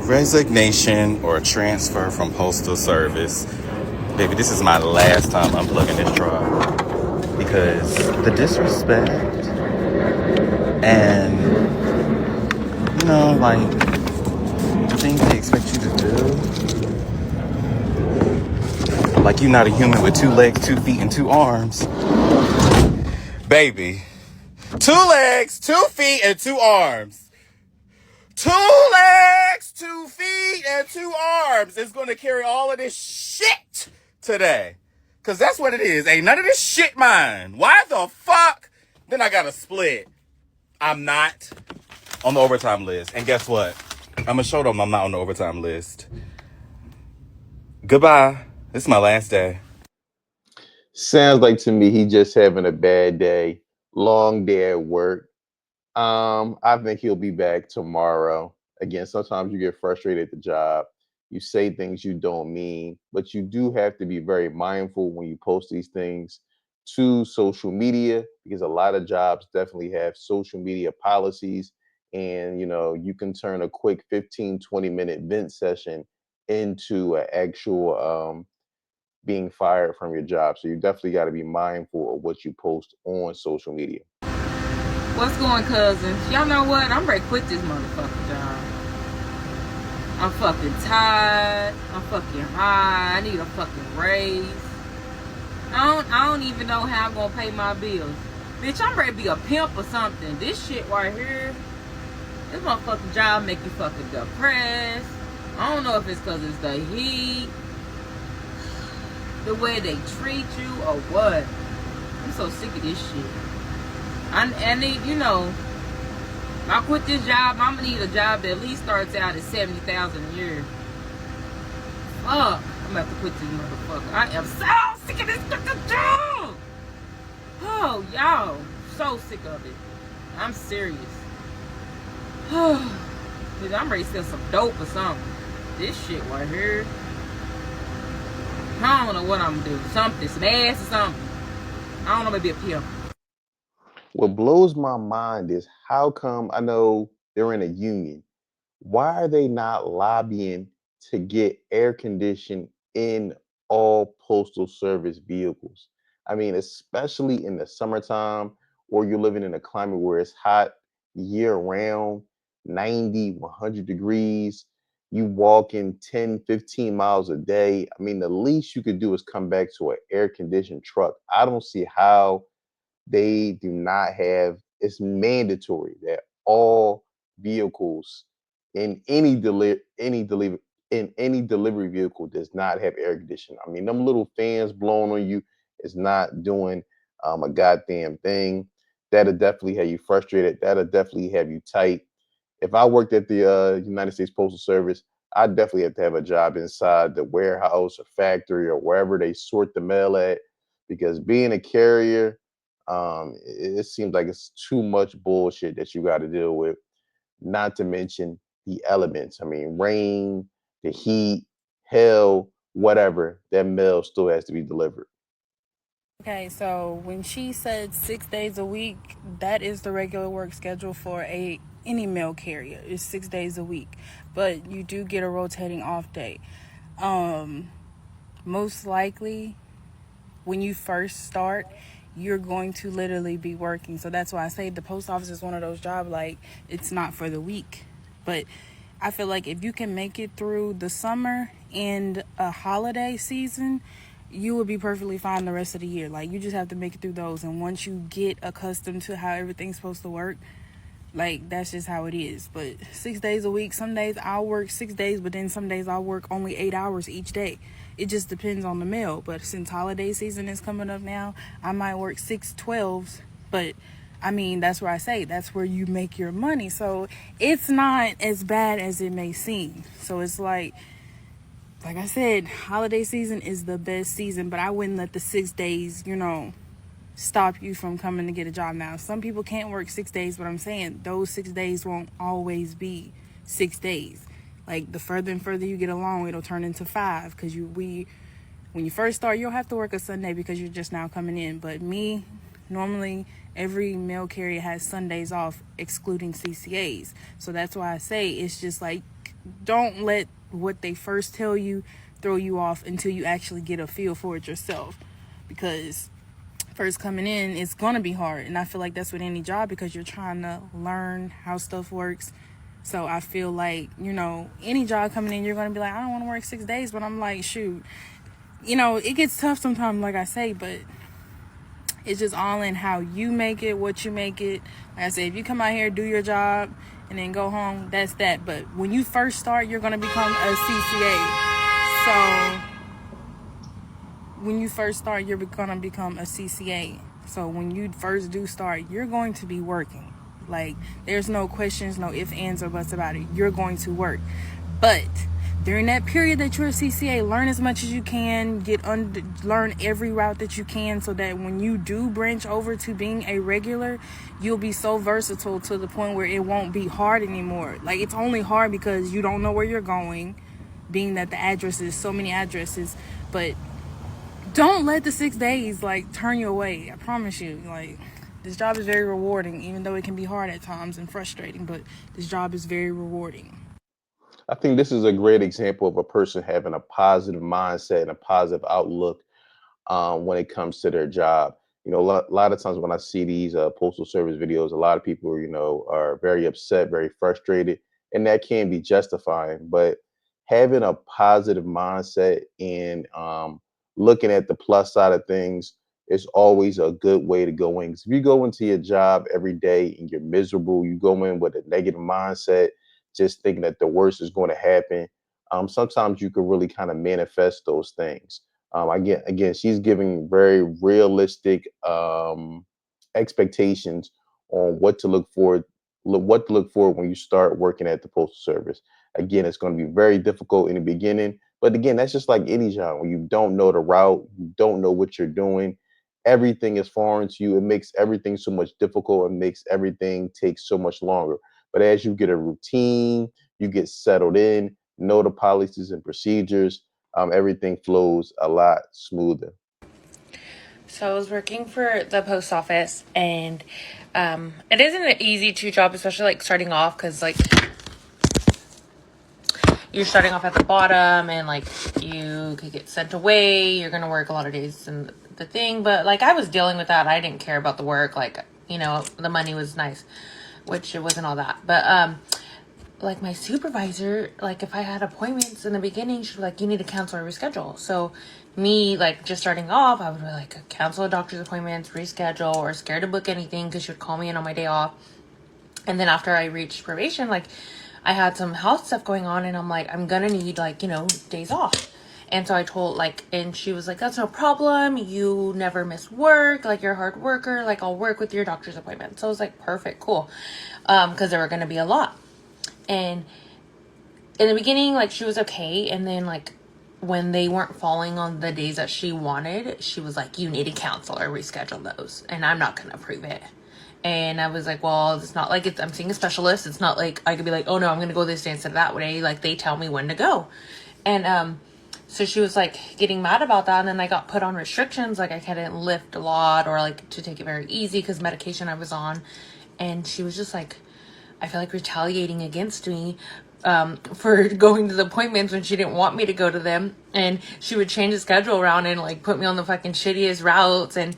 Resignation or transfer from Postal Service. Baby, this is my last time unplugging this truck because the disrespect and, like the things they expect you to do. Like you're not a human with 2 legs, 2 feet, and 2 arms. Baby, 2 legs, 2 feet, and 2 arms. 2 legs, 2 feet, and 2 arms is going to carry all of this shit today. Because that's what it is. Ain't none of this shit mine. Why the fuck? Then I got to split. I'm not on the overtime list. And guess what? I'm going to show them I'm not on the overtime list. Goodbye. This is my last day. Sounds like to me he just having a bad day, long day at work. I think he'll be back tomorrow. Again, sometimes you get frustrated at the job. You say things you don't mean, but you do have to be very mindful when you post these things to social media because a lot of jobs definitely have social media policies. And, you can turn a quick 15, 20-minute vent session into an actual being fired from your job. So you definitely got to be mindful of what you post on social media. What's going, cousins? Y'all know what? I'm ready to quit this motherfucking job. I'm fucking tired. I'm fucking high. I need a fucking raise. I don't even know how I'm gonna pay my bills. Bitch, I'm ready to be a pimp or something. This shit right here, this motherfucking job make you fucking depressed. I don't know if it's because it's the heat, the way they treat you, or what. I'm so sick of this shit. I need, if I quit this job, I'm gonna need a job that at least starts out at $70,000 a year. Fuck, I'm gonna have to quit this motherfucker. I am so sick of this fucking job. Oh, y'all, so sick of it. I'm serious. Dude, I'm ready to sell some dope or something. This shit right here. I don't know what I'm gonna do. Something, some ass or something. I don't know, maybe a pimp. What blows my mind is how come I know they're in a union. Why are they not lobbying to get air conditioning in all postal service vehicles? I mean, especially in the summertime or you're living in a climate where it's hot year round, 90, 100 degrees. You walk in 10, 15 miles a day. I mean, the least you could do is come back to an air conditioned truck. I don't see how they do not have. It's mandatory that all vehicles in any delivery vehicle does not have air conditioning. I mean, them little fans blowing on you is not doing a goddamn thing. That'll definitely have you frustrated. That'll definitely have you tight. If I worked at the United States Postal Service, I definitely have to have a job inside the warehouse or factory or wherever they sort the mail at, because being a carrier, it seems like it's too much bullshit that you got to deal with. Not to mention the elements. I mean, rain, the heat, hell, whatever. That mail still has to be delivered. Okay, so when she said 6 days a week, that is the regular work schedule for any mail carrier. It's 6 days a week, but you do get a rotating off day. Most likely, when you first start, you're going to literally be working. So that's why I say the post office is one of those jobs, like, it's not for the weak. But I feel like if you can make it through the summer and a holiday season, you will be perfectly fine the rest of the year. Like, you just have to make it through those. And once you get accustomed to how everything's supposed to work, like, that's just how it is. But 6 days a week, some days I'll work 6 days, but then some days I'll work only 8 hours each day. It just depends on the mail. But since holiday season is coming up now, I might work 6/12s. But I mean, that's where I say that's where you make your money. So it's not as bad as it may seem. So it's like I said, holiday season is the best season, but I wouldn't let the 6 days, stop you from coming to get a job. Now, some people can't work 6 days, but I'm saying those 6 days won't always be 6 days. Like, the further and further you get along, it'll turn into 5, because when you first start, you'll have to work a Sunday because you're just now coming in. But me, normally every mail carrier has Sundays off, excluding CCAs. So that's why I say it's just like don't let what they first tell you throw you off until you actually get a feel for it yourself. Because first coming in, it's gonna be hard, and I feel like that's with any job because you're trying to learn how stuff works. So I feel like, any job coming in, you're gonna be like, I don't want to work 6 days, but I'm like, shoot, it gets tough sometimes, like I say, but it's just all in how you make it, what you make it. Like I said, if you come out here, do your job, and then go home, that's that. But when you first start, you're gonna become a CCA. So when you first start, you're gonna become a CCA. So when you first do start, you're going to be working. Like, there's no questions, no ifs, ands, or buts about it. You're going to work. But during that period that you're a CCA, learn as much as you can, learn every route that you can, so that when you do branch over to being a regular, you'll be so versatile to the point where it won't be hard anymore. Like, it's only hard because you don't know where you're going, being that the addresses, so many addresses. But don't let the 6 days turn you away. I promise you. This job is very rewarding, even though it can be hard at times and frustrating, but this job is very rewarding. I think this is a great example of a person having a positive mindset and a positive outlook when it comes to their job. A lot of times when I see these postal service videos, a lot of people, are very upset, very frustrated, and that can be justifying. But having a positive mindset and looking at the plus side of things is always a good way to go in. 'Cause if you go into your job every day and you're miserable, you go in with a negative mindset, just thinking that the worst is going to happen. Sometimes you can really kind of manifest those things. Again, she's giving very realistic expectations on what to look for when you start working at the postal service. Again, it's going to be very difficult in the beginning, but again, that's just like any job. When you don't know the route, you don't know what you're doing, everything is foreign to you. It makes everything so much difficult. It makes everything take so much longer. But as you get a routine, you get settled in, know the policies and procedures, everything flows a lot smoother. So I was working for the post office, and it isn't an easy job, especially like starting off, because like you're starting off at the bottom, and like you could get sent away. You're gonna work a lot of days and the thing, but like I was dealing with that. I didn't care about the work. Like, the money was nice, which it wasn't all that, but like my supervisor, like if I had appointments in the beginning, she'd be like, you need to cancel or reschedule. So me, like just starting off, I would be like, cancel a doctor's appointments, reschedule, or scared to book anything because she would call me in on my day off. And then after I reached probation, like I had some health stuff going on, and I'm like, I'm gonna need days off. And so I told and she was like, that's no problem. You never miss work. Like, you're a hard worker. Like, I'll work with your doctor's appointment. So I was like, perfect, cool. Cause there were going to be a lot. And in the beginning, like, she was okay. And then like when they weren't falling on the days that she wanted, she was like, you need to cancel or reschedule those. And I'm not going to approve it. And I was like, well, it's not like I'm seeing a specialist. It's not like I could be like, oh no, I'm going to go this day instead of that way. Like, they tell me when to go. And, so she was like getting mad about that. And then I got put on restrictions. Like, I couldn't lift a lot, or like to take it very easy because medication I was on. And she was just like, I feel like retaliating against me for going to the appointments when she didn't want me to go to them. And she would change the schedule around and like put me on the fucking shittiest routes. And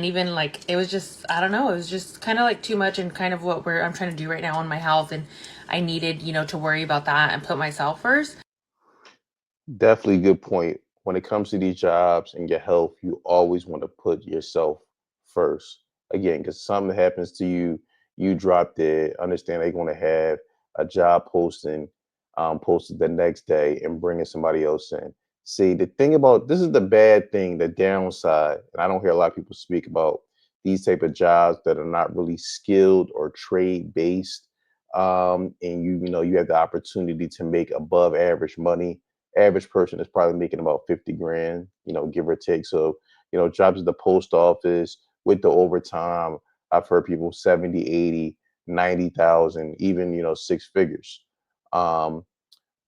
even like, it was just, I don't know, it was just kind of like too much, and kind of what I'm trying to do right now on my health. And I needed, to worry about that and put myself first. Definitely good point. When it comes to these jobs and your health, you always want to put yourself first. Again, because something happens to you, you drop dead. Understand they're going to have a job posting posted the next day and bringing somebody else in. See, the thing about this is the bad thing, the downside, and I don't hear a lot of people speak about these type of jobs that are not really skilled or trade based. And you have the opportunity to make above average money. Average person is probably making about 50 grand, give or take. So, jobs at the post office with the overtime, I've heard people 70, 80, 90,000, even, six figures. Um,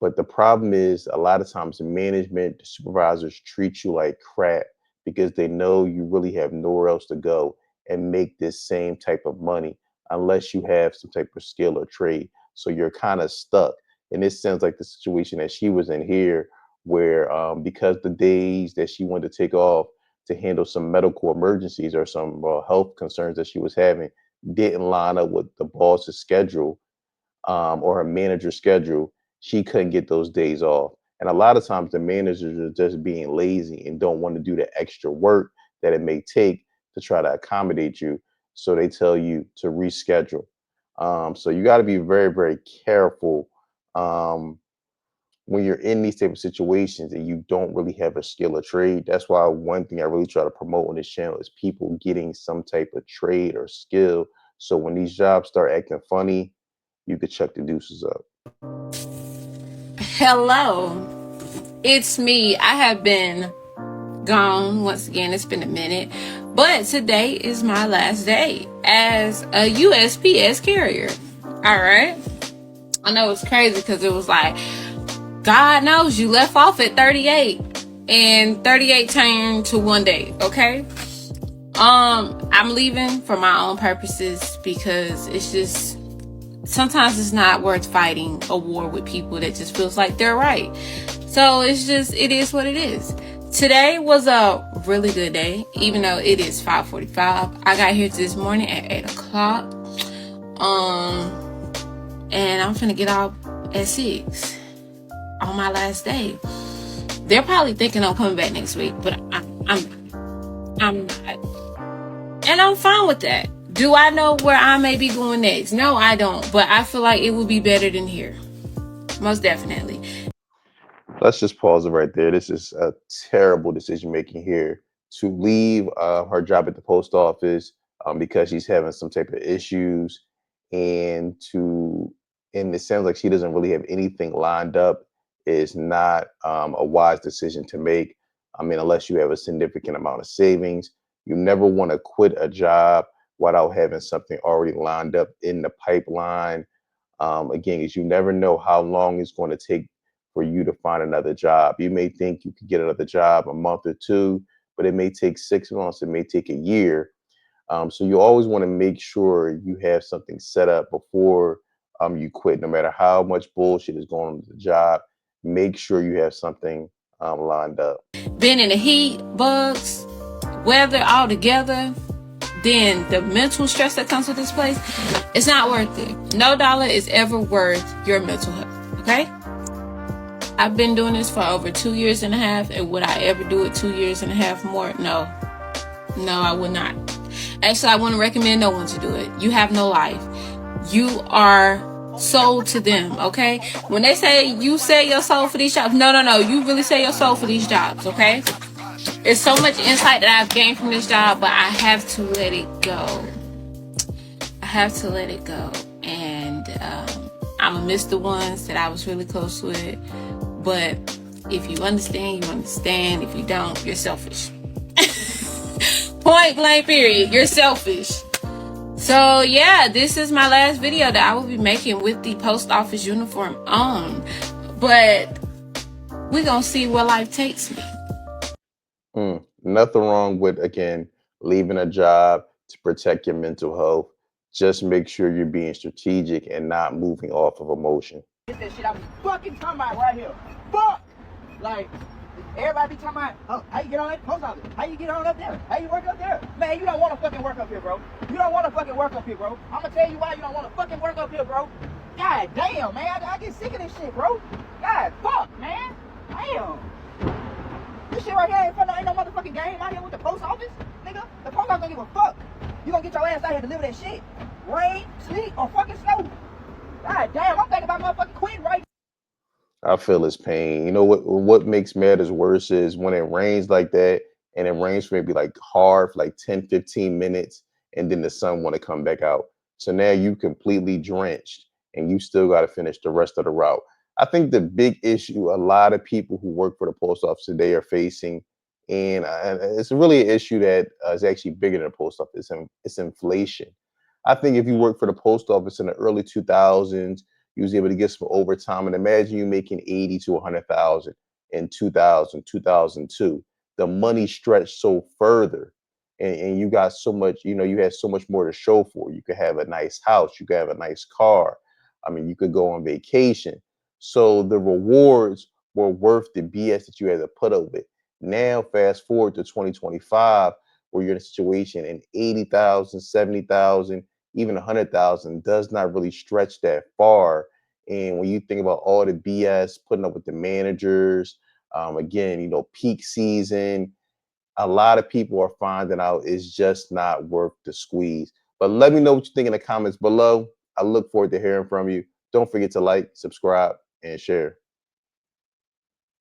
but the problem is a lot of times the management, the supervisors treat you like crap because they know you really have nowhere else to go and make this same type of money unless you have some type of skill or trade. So you're kind of stuck. And this sounds like the situation that she was in here, where because the days that she wanted to take off to handle some medical emergencies or some health concerns that she was having didn't line up with the boss's schedule, or her manager's schedule, she couldn't get those days off. And a lot of times the managers are just being lazy and don't want to do the extra work that it may take to try to accommodate you. So they tell you to reschedule. So you got to be very, very careful um, when you're in these type of situations and you don't really have a skill or trade. That's why one thing I really try to promote on this channel is people getting some type of trade or skill. So when these jobs start acting funny, you could chuck the deuces up. Hello, it's me. I have been gone once again. It's been a minute, but today is my last day as a USPS carrier. All right. I know it's crazy because it was like, God knows you left off at 38 and 38 turned to 1 day. Okay. I'm leaving for my own purposes because it's just, sometimes it's not worth fighting a war with people that just feels like they're right. So it's just, it is what it is. Today was a really good day, even though it is 5:45. I got here this morning at 8 o'clock. And I'm finna get out at 6 on my last day. They're probably thinking I'm coming back next week, but I'm not. And I'm fine with that. Do I know where I may be going next? No, I don't. But I feel like it will be better than here. Most definitely. Let's just pause it right there. This is a terrible decision making here to leave her job at the post office because she's having some type of issues, and to and it sounds like she doesn't really have anything lined up. Is not a wise decision to make. I mean, unless you have a significant amount of savings, you never want to quit a job without having something already lined up in the pipeline. Again, is you never know how long it's going to take for you to find another job. You may think you could get another job a month or two, but it may take 6 months, it may take a year. So you always want to make sure you have something set up before you quit. No matter how much bullshit is going on with the job, make sure you have something lined up. Being in the heat, bugs, weather all together, then the mental stress that comes with this place, it's not worth it. No dollar is ever worth your mental health, okay? I've been doing this for over 2 years and a half, and would I ever do it 2 years and a half more? No. No, I would not. Actually, I wouldn't recommend no one to do it. You have no life. You are sold to them, okay? When they say you sell your soul for these jobs, no. You really sell your soul for these jobs, okay? There's so much insight that I've gained from this job, but I have to let it go. I have to let it go. And I'm going to miss the ones that I was really close with. But if you understand, you understand. If you don't, you're selfish. Point blank period. You're selfish. So yeah, this is my last video that I will be making with the post office uniform on. But we're going to see where life takes me. Nothing wrong with, again, leaving a job to protect your mental health. Just make sure you're being strategic and not moving off of emotion. It's that shit I was fucking talking about right here. Fuck! Like, everybody be talking about, oh, how you get on that post office? How you get on up there? How you work up there? Man, you don't want to fucking work up here, bro. You don't want to fucking work up here, bro. I'm gonna tell you why you don't want to fucking work up here, bro. God damn, man. I get sick of this shit, bro. God, fuck, man. Damn. This shit right here ain't no motherfucking game out here with the post office, nigga. The post office don't give a fuck. You gonna get your ass out here to deliver that shit. Rain, sleet, or fucking snow. God damn, I'm thinking about motherfucking quitting right. I feel his pain. You know what makes matters worse is when it rains like that, and it rains for maybe like hard for like 10, 15 minutes, and then the sun want to come back out. So now you completely drenched and you still got to finish the rest of the route. I think the big issue a lot of people who work for the post office today are facing, and it's really an issue that is actually bigger than the post office, it's inflation. I think if you work for the post office in the early 2000s, you was able to get some overtime, and imagine you making 80 to 100,000 in 2000, 2002. The money stretched so further, and you got so much, you had so much more to show for. You could have a nice house, you could have a nice car. I mean, you could go on vacation. So the rewards were worth the BS that you had to put up with. Now, fast forward to 2025, where you're in a situation and 80,000, 70,000, even 100,000 does not really stretch that far. And when you think about all the BS, putting up with the managers, again, peak season, a lot of people are finding out it's just not worth the squeeze. But let me know what you think in the comments below. I look forward to hearing from you. Don't forget to like, subscribe, and share.